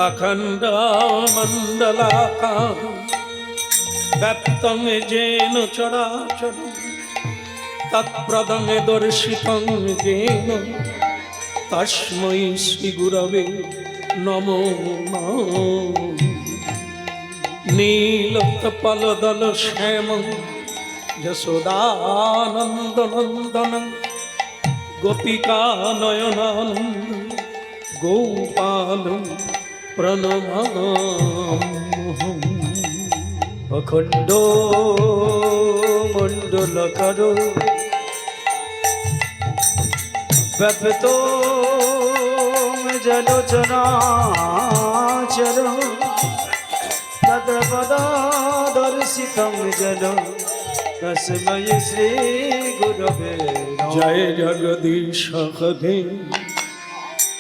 अखंड मंडलाकार व्याप्तं येन चराचरं तत्प्रदं दर्शितं येन तस्मै श्रीगुरवे नमो नमः। नीलोत्पलदल श्यामं यशोदानन्दनन्दनं गोपिकानयनानन्दं गोपालं प्रणमाम्यहम्। अखंड मंडलकारो व्याप्तो जलोचराचर तत्पदादर्शितं जन तस्मै श्रीगुरवे नमः। जय जगदीश हरे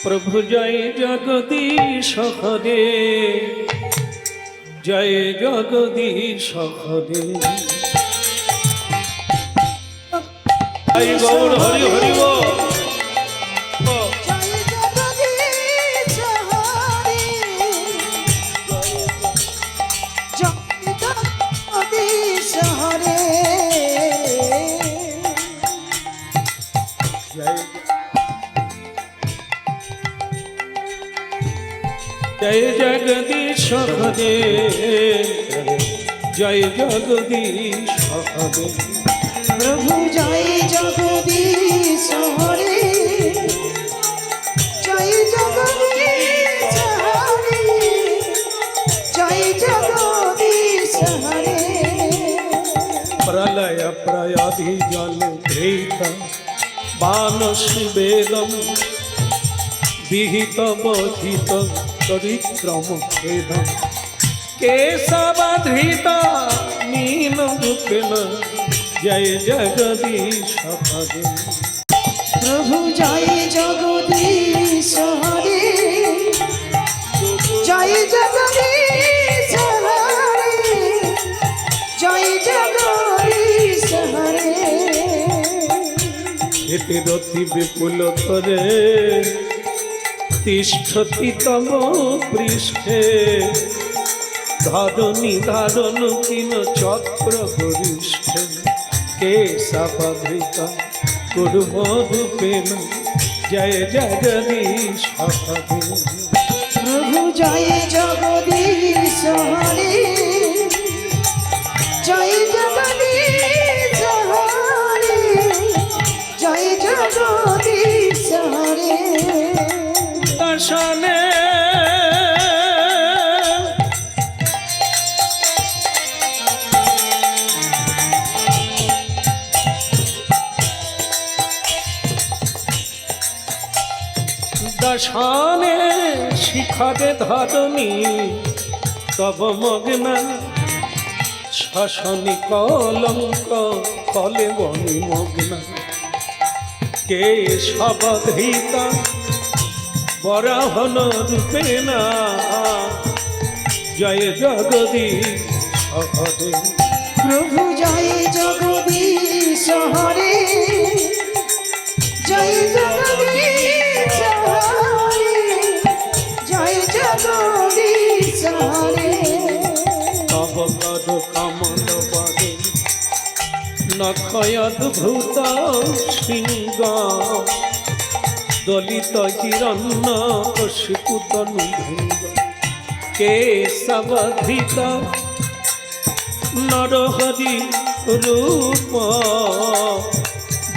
प्रभु जय जगदीश हरे जय जगदीश हरे। जय गौर हरि हरि बोल। जय जगदीश हरे जय जगदीश हरे। प्रभु जय जगदीश हरे जय जगदीश हरे जय जगदीश हरे। प्रलय प्रयाधि जल धृत मानसी वेदम विहित बधित चरित्रम खेदम केशवधृत मीन रूपेण जय जगदीश हरे। प्रभु जय जगदीश हरे जय जगदीश हरे जय जगदीश हरे। एते रति विपुल करे तिष्ठति तम पृष्ठे धारणी धारण किन चक्र वरिष्ठे केशवधृत कुर्मरूपेण जय जगदीश हरे। प्रभु जय जगदीश हरे जय जगदीश हरे जय जगदीश हरे। दर्शने दशाने शिखरे धरणी तब मग्ना शशनी कलंक कले बनी मग्ना केशवधृत वराहन रूपेण जय जगदीश हरे। प्रभु जय जगदीश हरे जय जगदीश हरे जय जगदीश हरे। तब पद कमल पदे नखयद्भुत सिंह दलित हिरण्य कशिपुतनुभृंग केशवधृत नरहरि रूप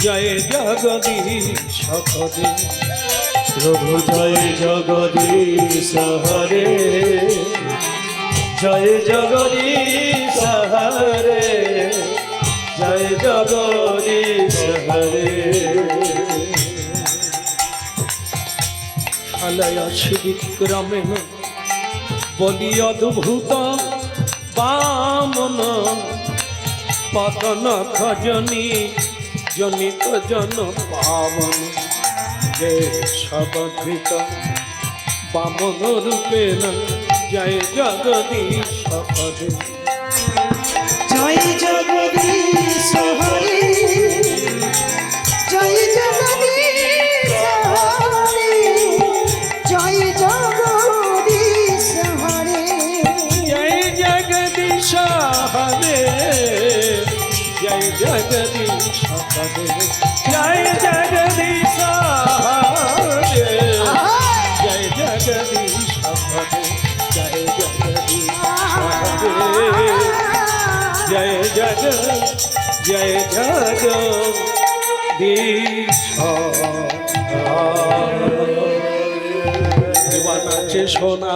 जय जगदीश हरे। प्रभु जय जगदीश हरे जय जगदीश हरे जय जगदीश हरे। शालय विक्रमेण बलि अद्भुत वामन पतन खजनी जनित जन पावन केशवधृत वामन रूपेण जय जगदीश हरे। जय जगदीश हरे जय जगदीश हरे जय जगदीश হরে জয় জগদীশ হরে জয় জগদীশ হরে জয় জগদীশ হরে জয় জগদীশ এবার নাচে সোনা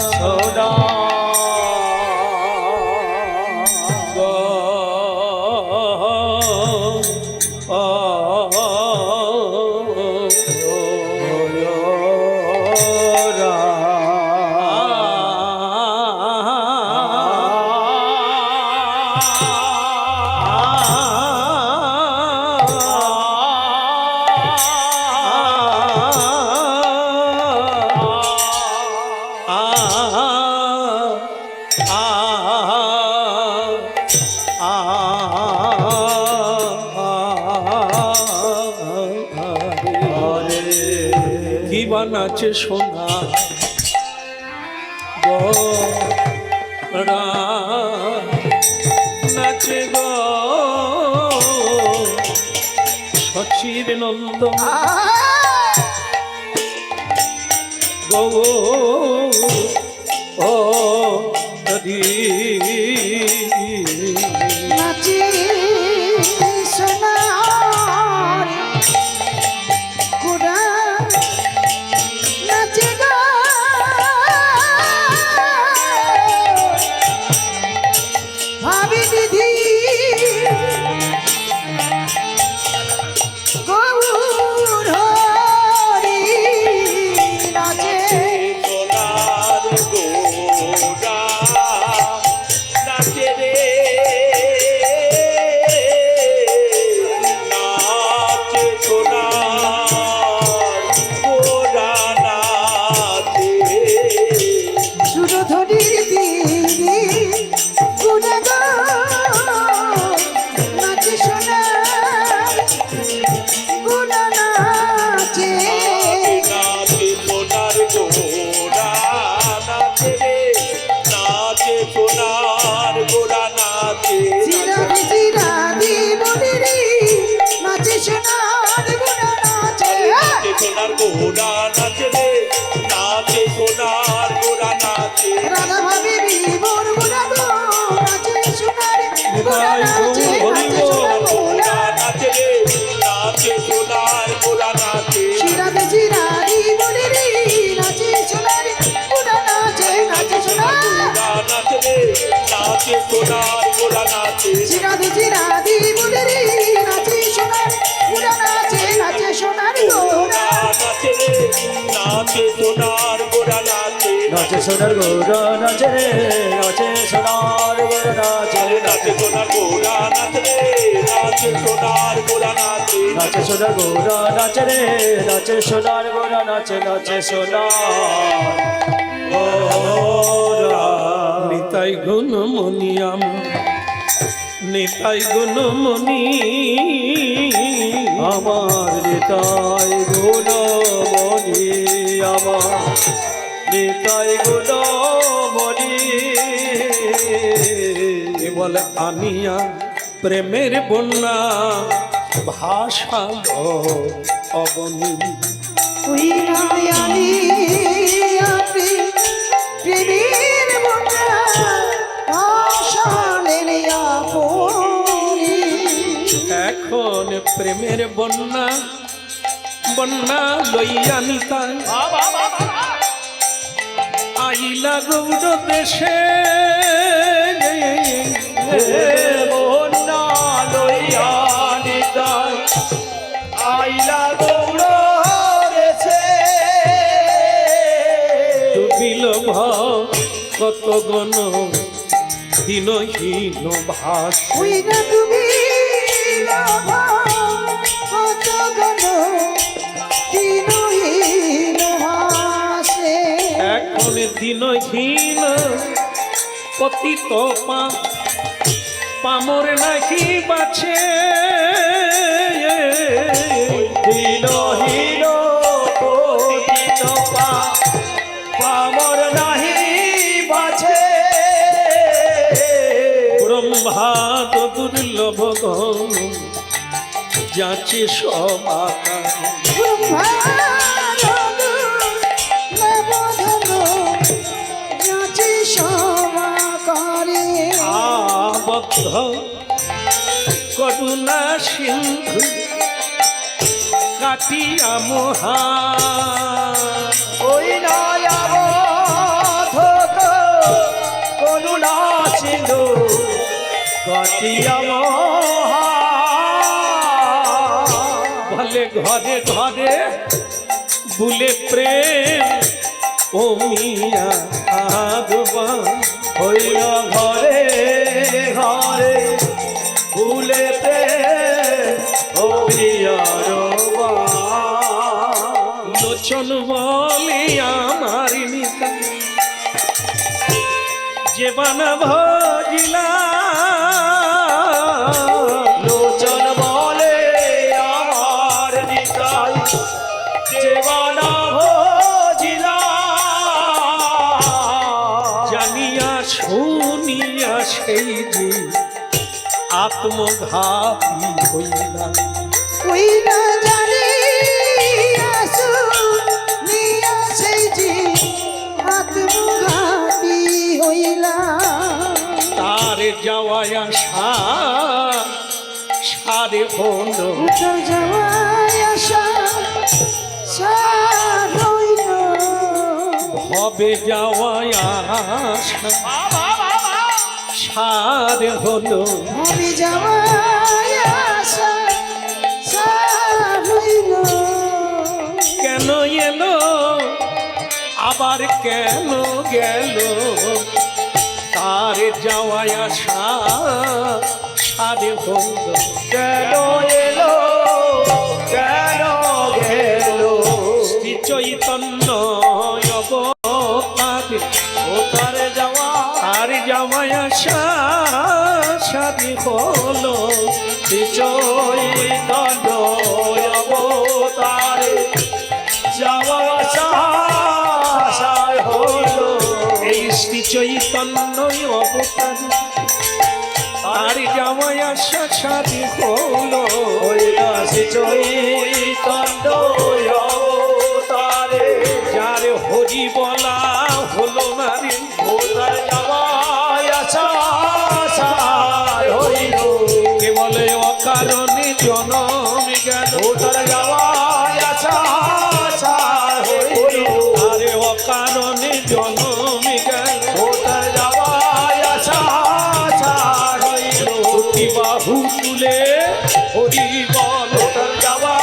সোনা কি বানাচ্ছে সোনা গড়া নাচে গো সচির নন্দ গো ও নদী নাচে সোনার গোড়া নাচে গো ভাবি দিদি গৌর হরি নাচে সোনার গোরা নাচে রে নাচে সোনার গোরা নাচে সুরধনির দিদি গুণা গো নাচে সোনার গুণা নাচে নাচে সোনার গোরা নাচে রে নাচে সোনার গোরা নাচে জিরাদি জিরাদি বলিরি নাচে সোনার গুণা নাচে নাচে সোনার গোরা নাচে রে নাচে সোনার গোরা নাচে রাধা ভাবি মোর গুণা গো নাচে সোনার গুণা নাচে নাচে সোনার গুণা নাচে রে নাচে সোনার গোরা নাচে জিরাদি জিরাদি বলিরি নাচে সোনার গুণা নাচে নাচে সোনার গোরা নাচে রে নাচে সোনার গোরা নাচে জিরাদি জিরাদি বলিরি নাচে সোনার গুণা নাচে নাচে সোনার গোড়া নাচে রে নাচে সোনার গোরা নাচে নাচে সোনার গৌরা নাচে রে নাচে সোনার গৌরা নাচে নাচে সোনার গোরা নাচে রে নাচে সোনার গোরা নাচে নাচে সোনার গৌরা নাচে রে নাচে সোনার গৌরা নাচে নাচে সোনার গৌরা নিতাই গুণমণিয়াম নিতাই গুণমণি আমার নিতাই গুণমণি আমার নিতাই গুণমণি বলে আনিয়া প্রেমের বন্যা ভাষা অবনী ওই রায়ালি আপনি প্রেমের বন্যা আশালের আপনি এখন প্রেমের বন্যা বন্যা লইয়া নিতাই আইলা গৌড় দেশে বন্যা লইয়া নিতাই আইলা গৌড় দেশে ডুবিল কত গণ দিনহীন ভাস ওই না তুমি লোভা কত গণ দিনহীন হাসে এখন দিনহীন পতিত পামর নাকি বাছে দিনহীন পতিত পামর নাহি বাছে ব্রহ্মা তো দুর্লভ যাচে সমাকার আবদ্ধ করুণা সিন্ধু কাটিয়া মহা ওই নয়াবধ করুণা সিন্ধু কাটিয়া মহা বলে ঘরে ঘরে বুলে প্রেম ও মিয়া আগবা হইল ঘরে ঘরে ভুলেতে হইয়ার লোচন বলে আমার নিতা যে বানা ভজিলা লোচন বলে আমার নিতাই জীবনা ভজিলা জানিয়া শুনিয়া সেই যে আত্মঘাতী হইলা ওই না জানি আসু নিয়া সেই যে আত্মঘাতী হইলা তার যাওয়ায় আসা সারে হল উঠল যাওয়ায় আশা সার হইল হবে যাওয়ায় আসা সারে হলো আমি যাওয়ায় আশা সার হইল কেন এলো আবার কেন গেল তার যাওয়ায় আসা সারে হলো কেন এলো কেন গেল শ্রী চৈতন্য অবতারে ও তার যাওয়া আর যাওয়ায় আসা সারে হলো চৈতন্য অবতারে যাওয়া আশায় হলো এই শ্রী চৈতন্য অবতার আর যাওয়ায় আসা সারে হলো হইয়াছে চৈতন্য অবতারে যার হরি বলা হলো না রে ও তার যাওয়া আশায় হইল কে বলে অকারণে জনম গেল ও তার যাওয়া আশায় হইল আরে অকারণে জনম গেল ও তার যাওয়া আশায় হইল দুটি বাহু তুলে হরি বল ও তার যাওয়া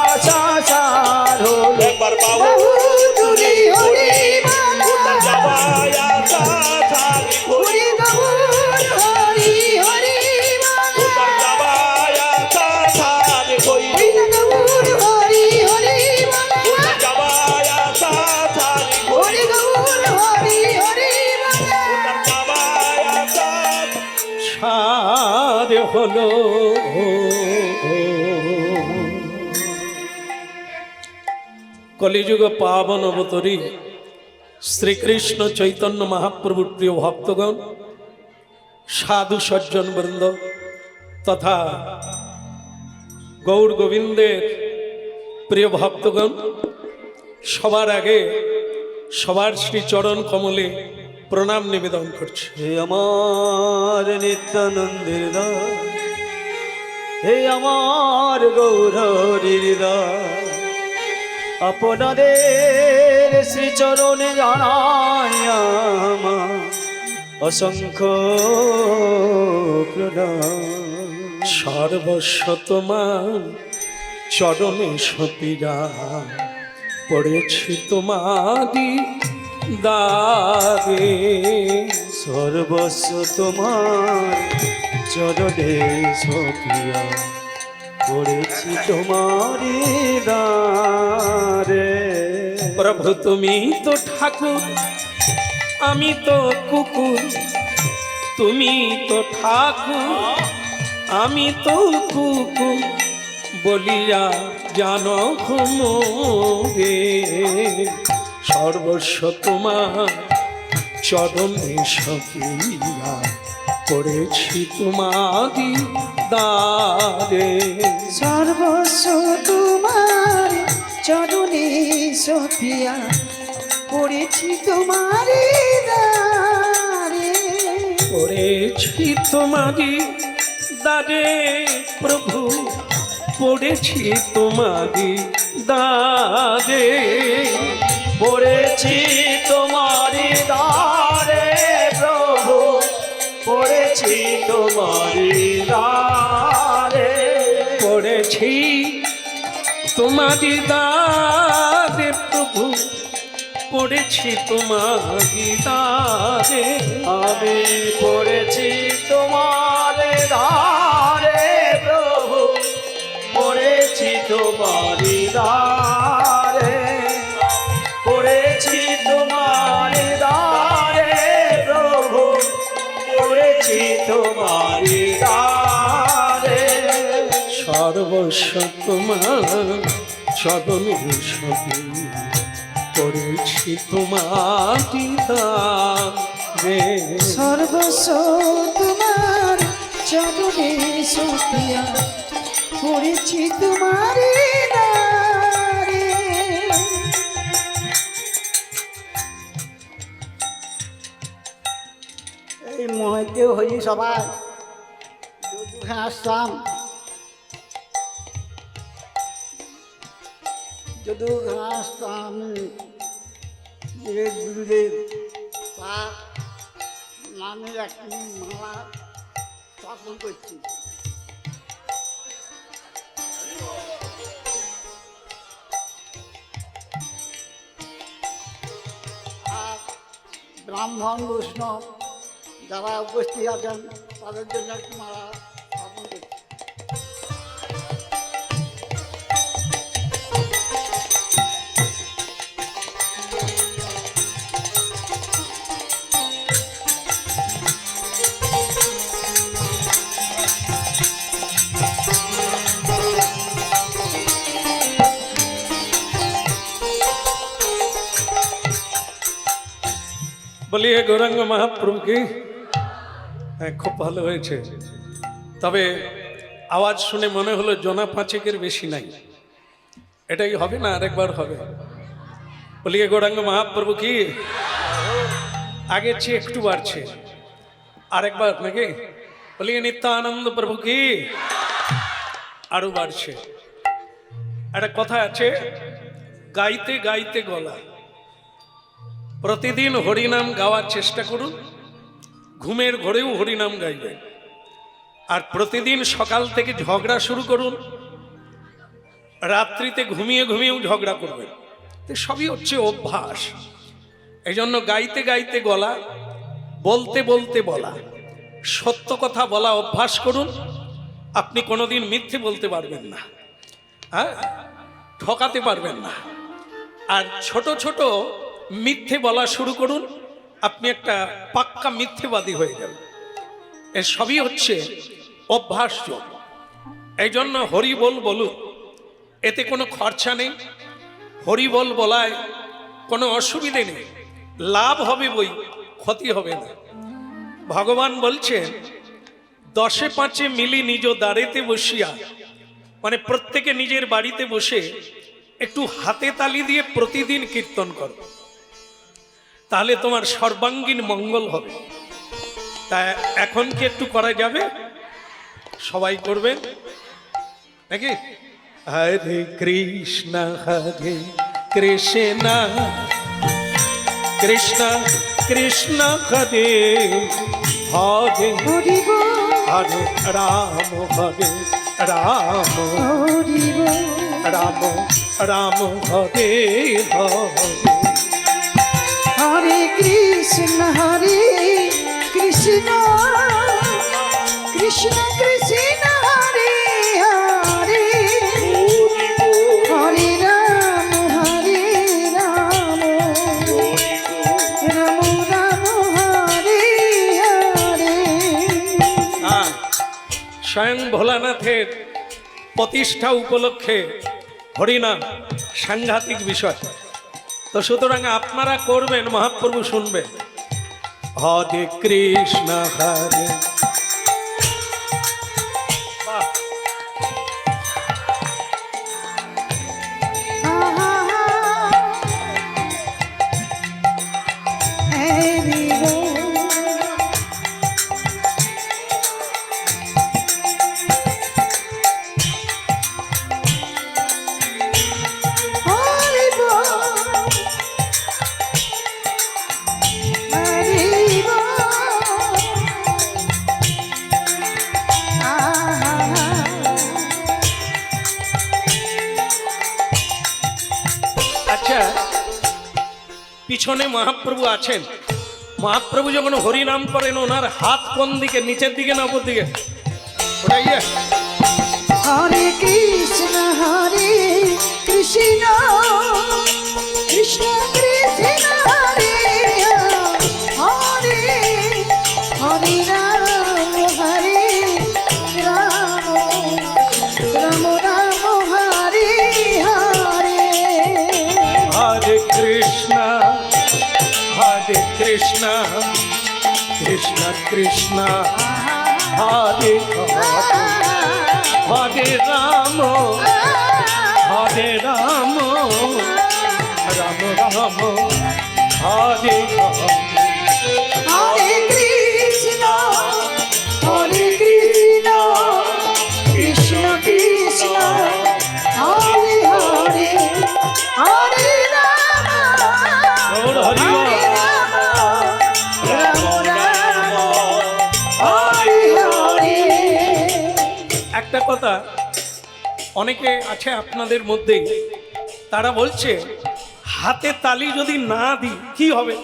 আশায় হইল একবার বাবু বাহু তুলি হরি মালা যাবায় আসা ছাড়ি হরি গৌর হরি হরি মালা যাবায় আসা ছাড়ি হইল হরি গৌর হরি হরি মালা যাবায় আসা ছাড়ি হরি গৌর হরি হরি মালা যাবায় আসা সারে হলো কলিযুগ পাবন অবতরী শ্রীকৃষ্ণ চৈতন্য মহাপ্রভুর প্রিয় ভক্তগণ সাধু সজ্জন বৃন্দ তথা গৌর গোবিন্দের প্রিয় ভক্তগণ সবার আগে সবার শ্রীচরণ কমলে প্রণাম নিবেদন করছি। হে আমার নিত্যানন্দের দাস হে আমার গৌরীর দাস আপনাদের শ্রীচরণে জানাই আমার অসংখ্য প্রণাম সর্বস্ব তোমার চরণে সতীরা পড়েছি তোমারি দারে সর্বস্ব তোমার চরণে সপিয়া পড়েছি তোমারি দারে প্রভু তুমি তো ঠাকুর আমি তো কুকুর তুমি তো ঠাকুর আমি তো কুকুর বলিয়া জানো রে সর্বস্ব তোমার চরণে সপিয়া পড়েছি তোমারি দ্বারে। সর্বস্ব তোমার চরণে সপিয়া পড়েছি তোমারি দ্বারে। পড়েছি তোমারি দ্বারে প্রভু, পড়েছি তোমারি দ্বারে। পড়েছি তোমারি দ্বারে প্রভু, পড়েছি তোমারি দ্বারে। পড়েছি তোমারি দ্বারে প্রভু, পড়েছি তোমারি দ্বারে। আমি পড়েছি তোমার দ্বারে প্রভু, পড়েছি তোমারি দ্বারে। পড়েছি তোমার দ্বারে প্রভু, পড়েছি তোমারি দ্বারে। সর্বস্ব তোমার চরণে সপি পড়েছি তোমারি দ্বারে। সর্বস্ব তোমার চরণে সপিয়া পড়েছি তোমারি দ্বারে। এই মহিতে হই সবাই যদুখানে আসতাম, যদুখানে আসতাম গুরুদেব তার নামের একটি মালা স্থাপন করছি। আর ব্রাহ্মণ বৈষ্ণব যারা উপস্থিত আছেন তাদের জন্য একটি মালা স্থাপন করছি। বলিয়ে গৌরাঙ্গ মহাপ্রভু কি। হ্যাঁ, খুব ভালো হয়েছে, তবে আওয়াজ শুনে মনে হলো জনা পাঁচেকের বেশি নাই। এটাই হবে না আরেকবার হবে? বলিয়ে গৌরাঙ্গ মহাপ্রভু কি। আগের চেয়ে একটু বাড়ছে, আরেকবার নাকি? বলিয়ে নিত্যানন্দ প্রভু কি। আরো বাড়ছে। একটা কথা আছে, গাইতে গাইতে গলা। প্রতিদিন হরিনাম গাওয়ার চেষ্টা করুন, ঘুমের ঘরেও হরিনাম গাইবেন। আর প্রতিদিন সকাল থেকে ঝগড়া শুরু করুন, রাত্রিতে ঘুমিয়ে ঘুমিয়েও ঝগড়া করবেন। তো সবই হচ্ছে অভ্যাস। এই জন্য গাইতে গাইতে গলা, বলতে বলতে বলা, সত্য কথা বলা অভ্যাস করুন। আপনি কোনোদিন মিথ্যে বলতে পারবেন না, হ্যাঁ, ঠকাতে পারবেন না। আর ছোট ছোট মিথ্যে বলা শুরু করুন, আপনি একটা পাক্কা মিথ্যেবাদী হয়ে যাবেন। এর সবই হচ্ছে অভ্যাসযোগ। এই জন্য হরি বল বলুন, এতে কোনো খরচা নেই। হরি বল বলায় কোনো অসুবিধে নেই, লাভ হবে বই, ক্ষতি হবে না। ভগবান বলছেন, 10 5 মিলি নিজ দ্বারেতে বসিয়া, মানে প্রত্যেকে নিজের বাড়িতে বসে একটু হাতে তালি দিয়ে প্রতিদিন কীর্তন করো, তাহলে তোমার সর্বাঙ্গীন মঙ্গল হবে। তা এখন কি একটু করা যাবে? সবাই করবেন নাকি? হরে কৃষ্ণ হরে কৃষ্ণ কৃষ্ণ কৃষ্ণ হরে হরে হরি বল হরে রাম হরে রাম হরি বল রাম রাম হরে হরে। হরে কৃষ্ণ কৃষ্ণ কৃষ্ণ হরে হরে, হরে রাম রাম রাম হরে হরে। স্বয়ং ভোলানাথের প্রতিষ্ঠা উপলক্ষে হরিনাম সাংঘাতিক বিষয়। তো সুতরাং আপনারা করবেন, মহাপ্রভু শুনবেন। হরে কৃষ্ণ পিছনে মহাপ্রভু আছেন। মহাপ্রভু যখন হরি নাম করেন ওনার হাত কোন দিকে, নিচের দিকে না উপর দিকে? ওটাই হরে কৃষ্ণ কৃষ্ণ কৃষ্ণ কৃষ্ণ হরে হরে হরে রাম রাম রাম হরে হরে হরে কৃষ্ণ কৃষ্ণ কৃষ্ণ হরে হরে রাম রাম রাম হরে হরে কৃষ্ণ কৃষ্ণ কৃষ্ণ হরে হরে হরে রাম হরি রাম রাম হরে হরে। একটা কথা অনেকে আছে আপনাদের মধ্যেই, তারা বলছে হাতে তালি যদি না দিই কি হবে?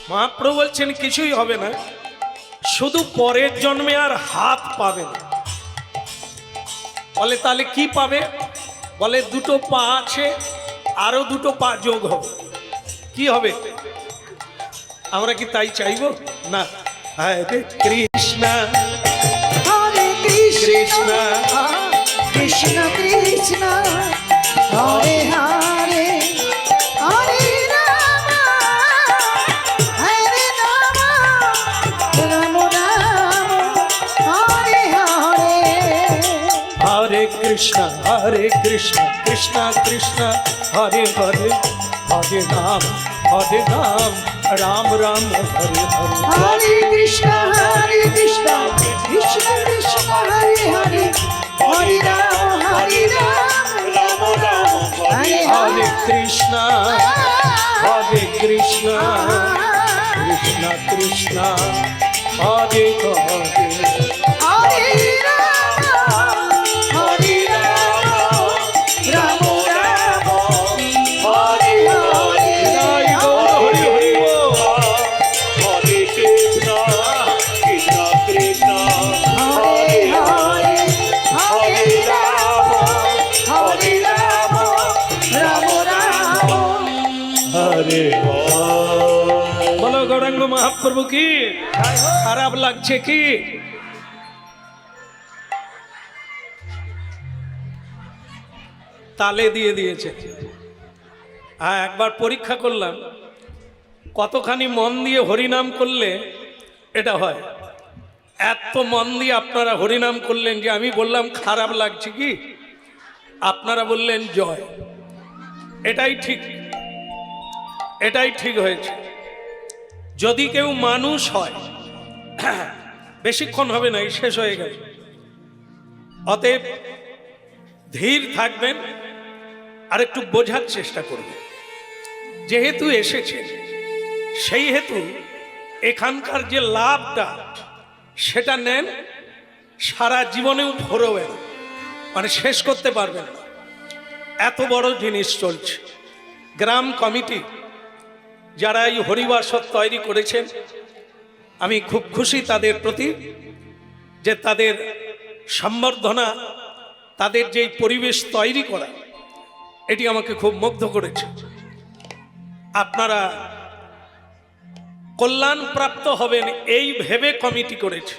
মহাপ্রভু বলছেন কিছুই হবে না, শুধু পরের জন্মে আর হাত পাবে না। বলে তাহলে কি পাবে? বলে দুটো পা আছে, আরো দুটো পা যোগ হবে। কি হবে? আমরা কি তাই চাইবো? না। হরে কৃষ্ণ হরে কৃষ্ণ কৃষ্ণ কৃষ্ণ হরে হরে হরে রাম রাম রাম হরে হরে হরে কৃষ্ণ কৃষ্ণ কৃষ্ণ হরে হরে হরে রাম রাম রাম হরে হরে। হরে কৃষ্ণ কৃষ্ণ কৃষ্ণ হরে হরে হরে রাম রাম হরে হরে হরে কৃষ্ণ কৃষ্ণ কৃষ্ণ হরে হরে হরে রাম রাম রাম হরে হরে জয় গৌর হরি হরি বল। হরে কৃষ্ণ কৃষ্ণ কৃষ্ণ হরে হরে হরে রাম রাম রাম হরে বলো গৌরাঙ্গ মহাপ্রভু কি খারাপ লাগছে কি? তালে দিয়ে দিয়েছে। হ্যাঁ, একবার পরীক্ষা করলাম কতখানি মন দিয়ে হরিনাম করলে এটা হয়। এত মন দিয়ে আপনারা হরিনাম করলেন যে আমি বললাম খারাপ লাগছে কি, আপনারা বললেন জয়। এটাই ঠিক, এটাই ঠিক হয়েছে। যদি কেউ মানুষ হয়, বেশিক্ষণ হবে না, এই শেষ হয়ে গেল। অতএব ধীর থাকবেন আর একটু বোঝার চেষ্টা করবেন। যেহেতু এসেছেন সেই হেতু এখানকার যে লাভটা সেটা নেন, সারা জীবনেও ভরবেন, মানে শেষ করতে পারবেন না। এত বড় জিনিস চলছে। গ্রাম কমিটি যারা এই হরিবাসর তৈরি করেছেন, আমি খুব খুশি তাদের প্রতি, যে তাদের সম্বর্ধনা, তাদের যেই পরিবেশ তৈরি করা, এটি আমাকে খুব মুগ্ধ করেছে। আপনারা কল্যাণপ্রাপ্ত হবেন এই ভেবে কমিটি করেছে।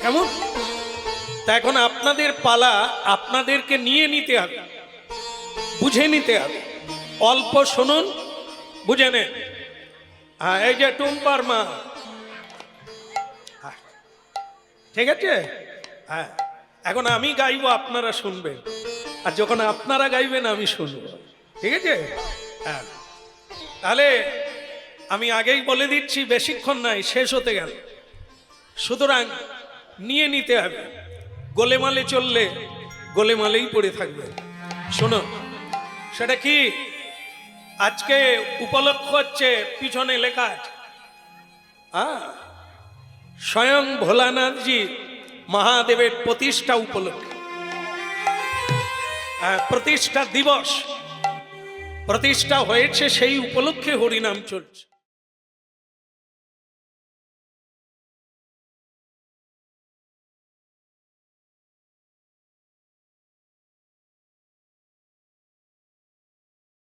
কেমন? তা এখন আপনাদের পালা, আপনাদেরকে নিয়ে নিতে হবে, বুঝে নিতে হবে। অল্প শুনুন, বুঝে নেন। হ্যাঁ, এই যে টুম্পার মা, ঠিক আছে? হ্যাঁ, এখন আমি গাইবো, আপনারা শুনবেন, আর যখন আপনারা গাইবেন আমি শুনবো, ঠিক আছে? হ্যাঁ, তাহলে আমি আগেই বলে দিচ্ছি, বেশিক্ষণ নাই, শেষ হতে গেল। সুতরাং নিয়ে নিতে হবে। গোলেমালে চললে গোলেমালেই পড়ে থাকবে। শোনো, সেটা কি? আজকে উপলক্ষ হচ্ছে, পিছনে লেখা আছে, স্বয়ং ভোলানাথজি মহাদেবের প্রতিষ্ঠা উপলক্ষে, প্রতিষ্ঠা দিবস। প্রতিষ্ঠা হয়েছে সেই উপলক্ষে হরিনাম চলছে।